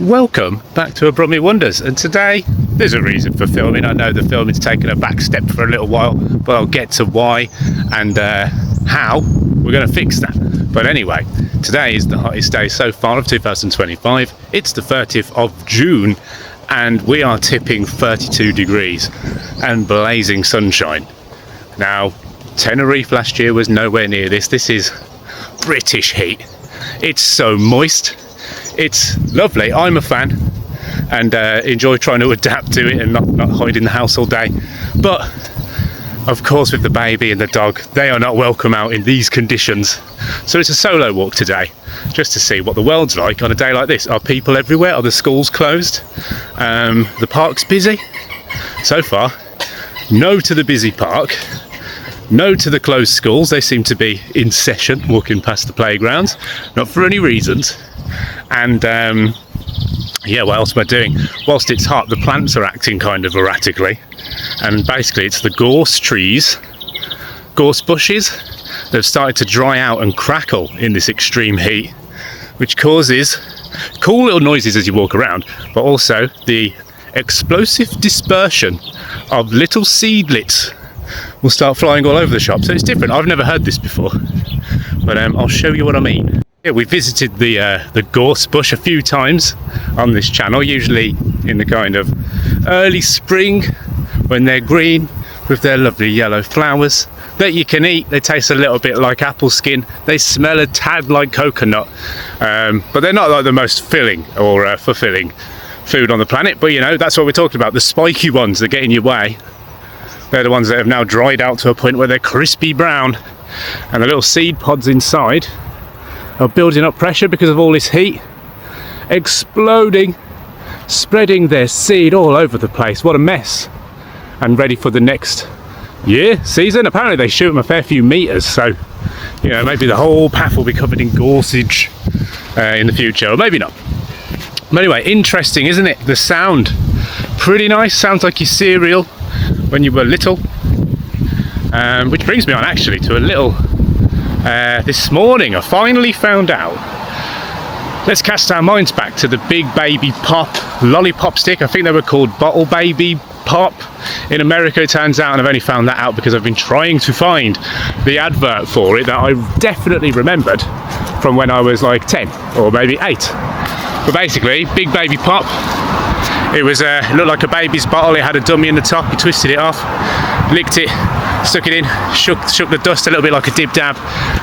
Welcome back to a Brummie Wonders, and today there's a reason for filming. I know the filming's taken a back step for a little while, but I'll get to why and how we're going to fix that. But anyway, today is the hottest day so far of 2025. It's the 30th of June and we are tipping 32 degrees and blazing sunshine. Now, Tenerife last year was nowhere near this. This is British heat. It's so moist. It's lovely. I'm a fan and enjoy trying to adapt to it and not hide in the house all day. But of course, with the baby and the dog, they are not welcome out in these conditions. So it's a solo walk today, just to see what the world's like on a day like this. Are people everywhere? Are the schools closed? The park's busy? So far, no to the busy park. No to the closed schools. They seem to be in session, walking past the playgrounds, not for any reasons. And yeah, what else am I doing? Whilst it's hot, the plants are acting kind of erratically, and basically it's the gorse trees, gorse bushes, that have started to dry out and crackle in this extreme heat, which causes cool little noises as you walk around, but also the explosive dispersion of little seedlets will start flying all over the shop. So it's different. I've never heard this before, but I'll show you what I mean. Yeah, we visited the gorse bush a few times on this channel, usually in the kind of early spring when they're green with their lovely yellow flowers that you can eat. They taste a little bit like apple skin. They smell a tad like coconut, but they're not like the most filling or fulfilling food on the planet. But you know, that's what we're talking about. The spiky ones that get in your way. They're the ones that have now dried out to a point where they're crispy brown, and the little seed pods inside are building up pressure because of all this heat, exploding, spreading their seed all over the place. What a mess. And ready for the next year, season. Apparently they shoot them a fair few meters, so you know, maybe the whole path will be covered in gorsage in the future, or maybe not. But anyway, interesting, isn't it? The sound, pretty nice. Sounds like your cereal when you were little. Which brings me on actually to a little this morning I finally found out. Let's cast our minds back to the Big Baby Pop lollipop stick. I think they were called Bottle Baby Pop in America, it turns out, and I've only found that out because I've been trying to find the advert for it that I definitely remembered from when I was like 10 or maybe 8. But basically, Big Baby Pop, it was it looked like a baby's bottle. It had a dummy in the top. You twisted it off, licked it, stuck it in, shook the dust a little bit like a dib dab,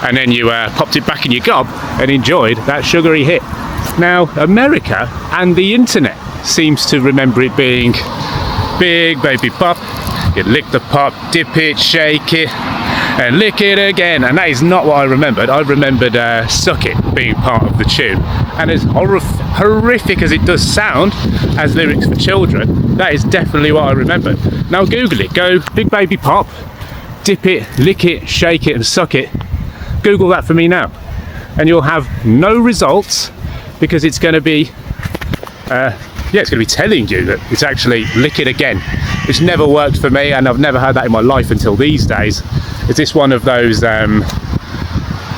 and then you popped it back in your gob and enjoyed that sugary hit. Now, America and the internet seems to remember it being Big Baby Pop. You lick the pop, dip it, shake it, and lick it again. And that is not what I remembered. I remembered Suck It being part of the tune. And as horrific as it does sound as lyrics for children, that is definitely what I remembered. Now Google it. Go Big Baby Pop, dip it, lick it, shake it, and suck it. Google that for me now. And you'll have no results because it's going to be it's going to be telling you that it's actually lick it again, which never worked for me, and I've never heard that in my life until these days. Is this one of those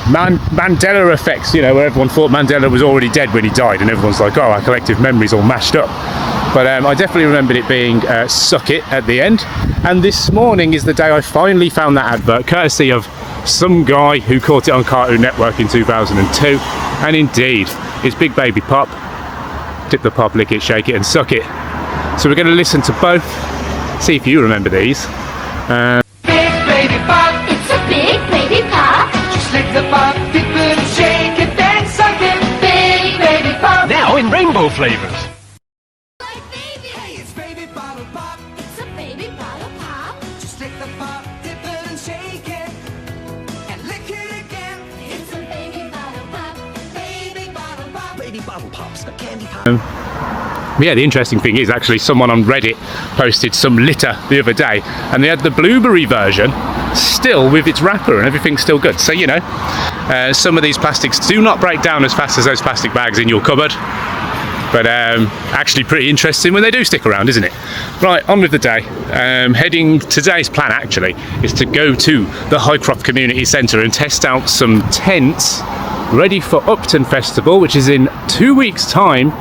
Mandela effects, you know, where everyone thought Mandela was already dead when he died, and everyone's like, oh, our collective memory's all mashed up. But I definitely remembered it being Suck It at the end. And this morning is the day I finally found that advert, courtesy of some guy who caught it on Cartoon Network in 2002. And indeed, it's Big Baby Pop. Dip the pop, lick it, shake it, and suck it. So we're going to listen to both, see if you remember these. Big Baby Pop, it's a Big Baby Pop. Just lick the pop, dip it, shake it, then suck it. Big Baby Pop. Now in rainbow flavors. Hey, it's Baby Bottle Pop. It's a Baby Bottle Pop. Just lick the pop, dip it and shake it, and lick it again. It's a Baby Bottle Pop. Baby Bottle Pop. Baby bottle pops, a candy pop. Yeah, the interesting thing is actually someone on Reddit posted some litter the other day, and they had the blueberry version still with its wrapper and everything's still good. So you know, some of these plastics do not break down as fast as those plastic bags in your cupboard, but actually pretty interesting when they do stick around, isn't it? Right, on with the day. Today's plan actually is to go to the Highcroft Community Centre and test out some tents ready for Upton Festival, which is in 2 weeks' time.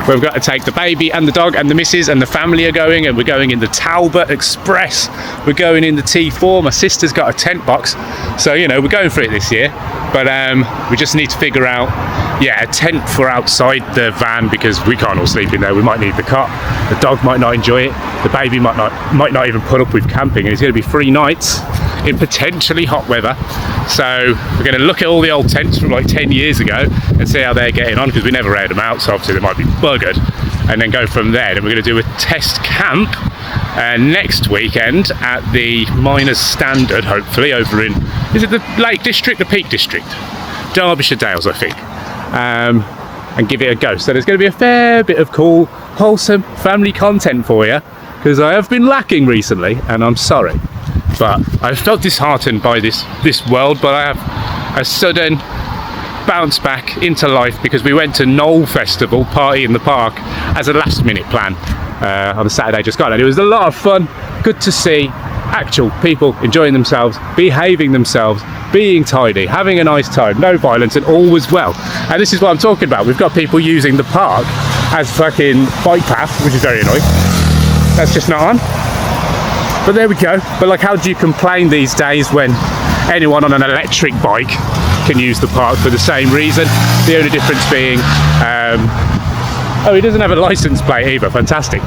We've got to take the baby and the dog and the missus and the family are going, and we're going in the Talbot Express. We're going in the T4. My sister's got a tent box, so you know we're going for it this year. But we just need to figure out, yeah, a tent for outside the van because we can't all sleep in there. We might need the cot. The dog might not enjoy it. The baby might not even put up with camping, and it's going to be 3 nights in potentially hot weather. So we're going to look at all the old tents from like 10 years ago and see how they're getting on, because we never aired them out, so obviously they might be buggered, and then go from there. Then we're going to do a test camp next weekend at the Miners Standard, hopefully over in, is it the Lake District, the Peak District? Derbyshire Dales, I think. And give it a go. So there's going to be a fair bit of cool, wholesome family content for you, because I have been lacking recently, and I'm sorry. But I felt disheartened by this world, but I have a sudden bounce back into life because we went to Knoll Festival, party in the park, as a last minute plan on a Saturday just gone, and it was a lot of fun. Good to see actual people enjoying themselves, behaving themselves, being tidy, having a nice time, no violence, and all was well. And this is what I'm talking about. We've got people using the park as fucking bike path, which is very annoying. That's just not on. But there we go. But like, how do you complain these days when anyone on an electric bike can use the park for the same reason? The only difference being, oh, he doesn't have a license plate either. Fantastic.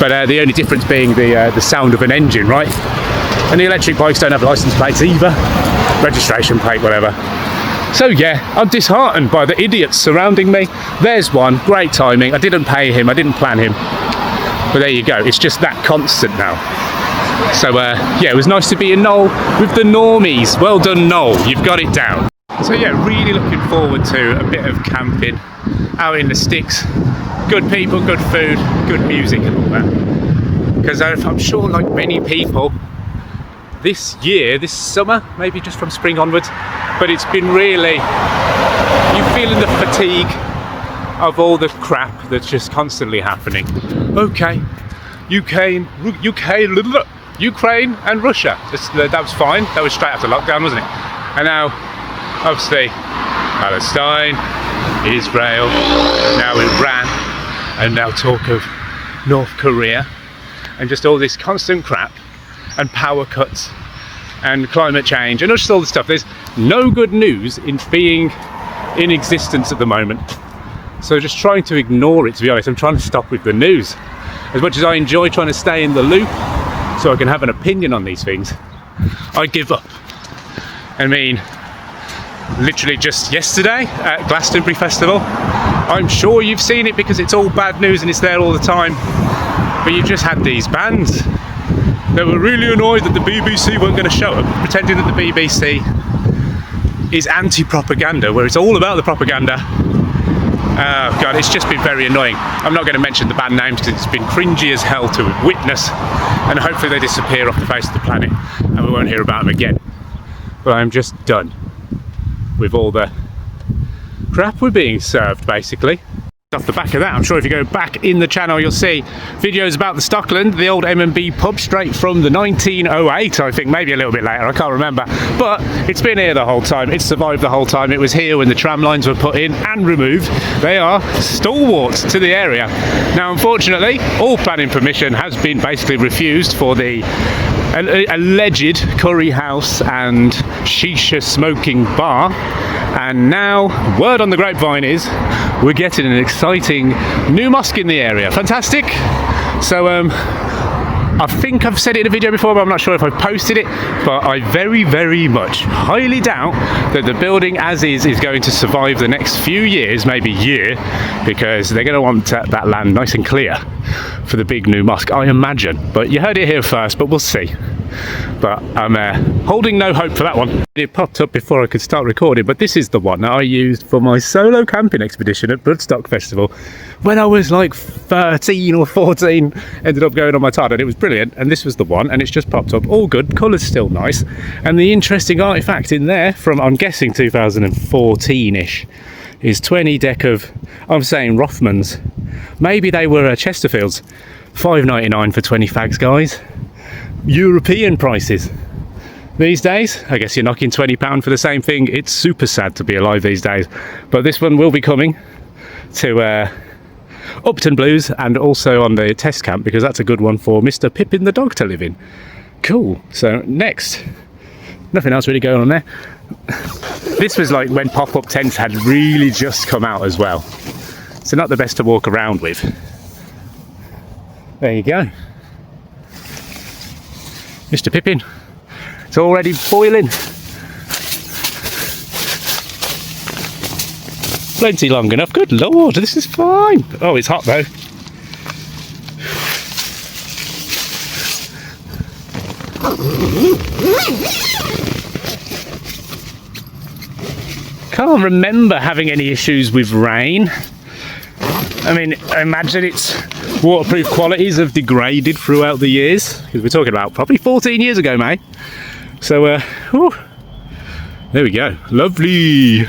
But the only difference being the sound of an engine, right? And the electric bikes don't have license plates either. Registration plate, whatever. So yeah, I'm disheartened by the idiots surrounding me. There's one. Great timing. I didn't pay him. I didn't plan him. But there you go. It's just that constant now. So yeah, it was nice to be in Knoll with the normies. Well done, Knoll, you've got it down. So yeah, really looking forward to a bit of camping out in the sticks. Good people, good food, good music and all that. Because I'm sure, like many people, this year, this summer, maybe just from spring onwards, but it's been really, you're feeling the fatigue of all the crap that's just constantly happening. Okay, Ukraine and Russia. That was fine. That was straight after lockdown, wasn't it? And now, obviously, Palestine, Israel, now Iran, and now talk of North Korea, and just all this constant crap, and power cuts, and climate change, and just all this stuff. There's no good news in being in existence at the moment. So just trying to ignore it, to be honest. I'm trying to stop with the news. As much as I enjoy trying to stay in the loop so I can have an opinion on these things, I give up. I mean, literally just yesterday at Glastonbury Festival, I'm sure you've seen it because it's all bad news and it's there all the time, but you've just had these bands that were really annoyed that the BBC weren't going to show up, pretending that the BBC is anti-propaganda, where it's all about the propaganda. Oh god, it's just been very annoying. I'm not going to mention the band names because it's been cringy as hell to witness, and hopefully they disappear off the face of the planet and we won't hear about them again. But I'm just done with all the crap we're being served, basically. Off the back of that, I'm sure if you go back in the channel you'll see videos about the Stockland, the old M&B pub, straight from the 1908, I think, maybe a little bit later, I can't remember, but it's been here the whole time. It's survived the whole time. It was here when the tram lines were put in and removed. They are stalwarts to the area. Now unfortunately, all planning permission has been basically refused for the alleged curry house and shisha smoking bar, and now word on the grapevine is we're getting an exciting new mosque in the area. Fantastic. So I think I've said it in a video before, but I'm not sure if I've posted it, but I very, very much highly doubt that the building as is going to survive the next few years, maybe year, because they're going to want that land nice and clear for the big new mosque, I imagine. But you heard it here first, but we'll see. But I'm holding no hope for that one. It popped up before I could start recording, but this is the one that I used for my solo camping expedition at Bloodstock Festival when I was like 13 or 14. Ended up going on my Tard, and it was brilliant. And this was the one, and it's just popped up. All good, colours still nice. And the interesting artefact in there from, I'm guessing, 2014-ish is 20 deck of, I'm saying Rothmans. Maybe they were Chesterfields. $5.99 for 20 fags, guys. European prices. these days. I guess you're knocking £20 for the same thing. It's super sad to be alive these days. But this one will be coming to Upton Blues and also on the test camp, because that's a good one for Mr. Pippin the dog to live in. Cool. So next, nothing else really going on there. This was like when pop-up tents had really just come out as well. So not the best to walk around with. There you go. Mr. Pippin. It's already boiling. Plenty long enough. Good lord, this is fine. Oh, it's hot though. Can't remember having any issues with rain. I mean, I imagine its waterproof qualities have degraded throughout the years, because we're talking about probably 14 years ago, mate. So, whew, there we go. Lovely.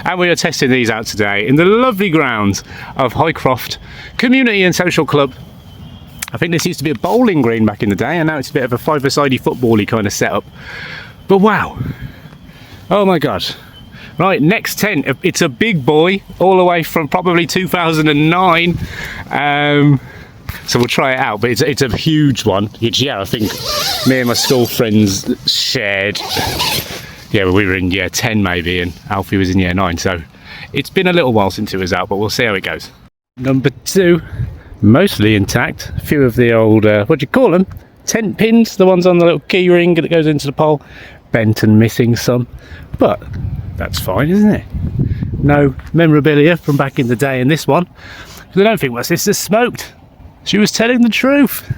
And we are testing these out today in the lovely grounds of Highcroft Community and Social Club. I think this used to be a bowling green back in the day, and now it's a bit of a five-a-sidey football-y kind of setup. But wow. Oh my God. Right, next tent. It's a big boy, all the way from probably 2009. So we'll try it out, but it's a huge one. Which, yeah, I think me and my school friends shared. Yeah, we were in year 10 maybe, and Alfie was in year 9. So it's been a little while since it was out, but we'll see how it goes. Number 2, mostly intact. A few of the old, what do you call them? Tent pins, the ones on the little key ring that goes into the pole. Bent and missing some, but that's fine, isn't it? No memorabilia from back in the day in this one. I don't think my sister smoked. She was telling the truth.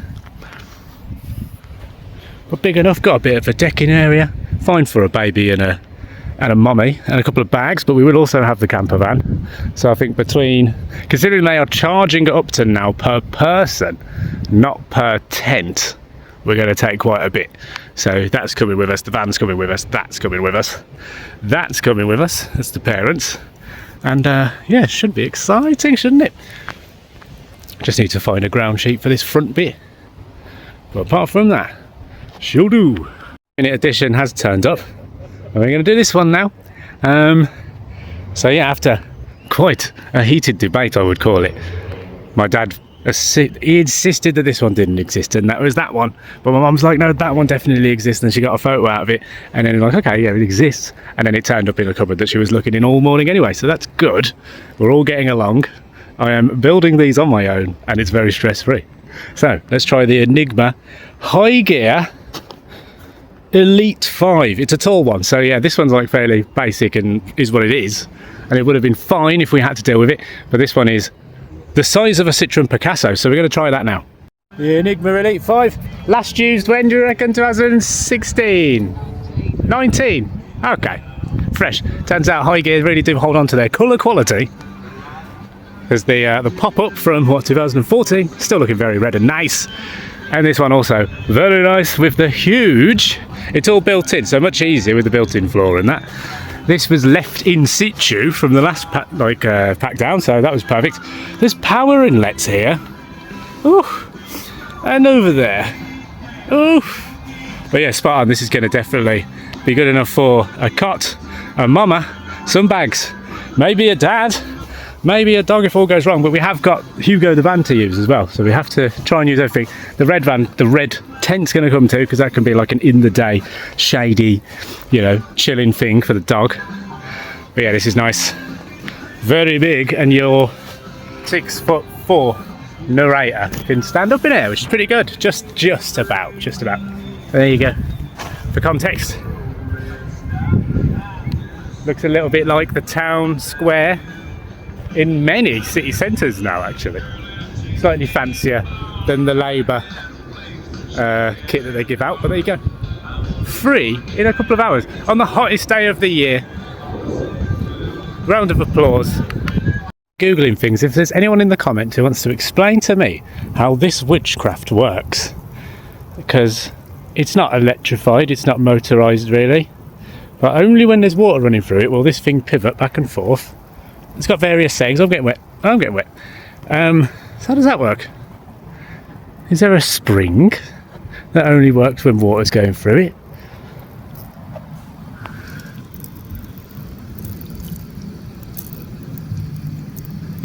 But big enough, got a bit of a decking area. Fine for a baby and a mummy and a couple of bags, but we will also have the camper van. So I think considering they are charging at Upton now per person, not per tent, we're going to take quite a bit. So that's coming with us, the van's coming with us, that's coming with us, that's coming with us, that's the parents. And yeah, it should be exciting, shouldn't it? Just need to find a ground sheet for this front bit. But apart from that, she'll do. Minute edition has turned up. And we're going to do this one now. So yeah, after quite a heated debate, I would call it, my dad, he insisted that this one didn't exist, and that was that one. But my mum's like, no, that one definitely exists, and she got a photo out of it. And then like, okay, yeah, it exists. And then it turned up in a cupboard that she was looking in all morning anyway. So that's good. We're all getting along. I am building these on my own, and it's very stress-free. So let's try the Enigma High Gear Elite 5. It's a tall one, so yeah, this one's like fairly basic and is what it is, and it would have been fine if we had to deal with it, but this one is the size of a Citroen Picasso, so we're going to try that now. The Enigma Elite 5, last used when do you reckon? 2016? 19? Okay, fresh. Turns out high gears really do hold on to their colour quality, because the pop-up from, what, 2014, still looking very red and nice. And this one also very nice with the huge, it's all built in, so much easier with the built-in floor and that. This was left in situ from the last pack down, so that was perfect. There's power inlets here. Ooh. And over there. Ooh. But yeah, spot on. This is going to definitely be good enough for a cot, a mama, some bags, maybe a dad, maybe a dog if all goes wrong. But we have got Hugo the van to use as well, so we have to try and use everything. The red van, the red tent's going to come too, because that can be like an in the day shady, you know, chilling thing for the dog. But yeah, this is nice, very big, and your 6'4" narrator can stand up in air, which is pretty good. Just about. There you go. For context, looks a little bit like the town square in many city centres now, actually. Slightly fancier than the Labour kit that they give out, but there you go. Free in a couple of hours on the hottest day of the year. Round of applause. Googling things, if there's anyone in the comments who wants to explain to me how this witchcraft works, because it's not electrified, it's not motorised really, but only when there's water running through it will this thing pivot back and forth. It's got various settings. I'm getting wet. So how does that work? Is there a spring that only works when water's going through it?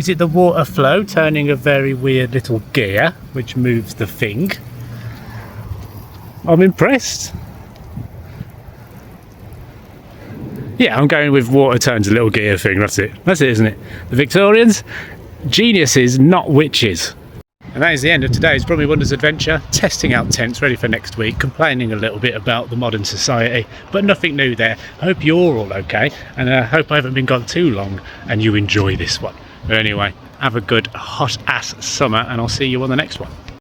Is it the water flow turning a very weird little gear which moves the thing? I'm impressed. Yeah, I'm going with water turns a little gear thing. That's it, isn't it? The Victorians, geniuses, not witches. And that is the end of today's Brummie Wonders adventure, testing out tents ready for next week, complaining a little bit about the modern society, but nothing new there. I hope you're all okay, and I hope I haven't been gone too long and you enjoy this one. But anyway, have a good hot ass summer, and I'll see you on the next one.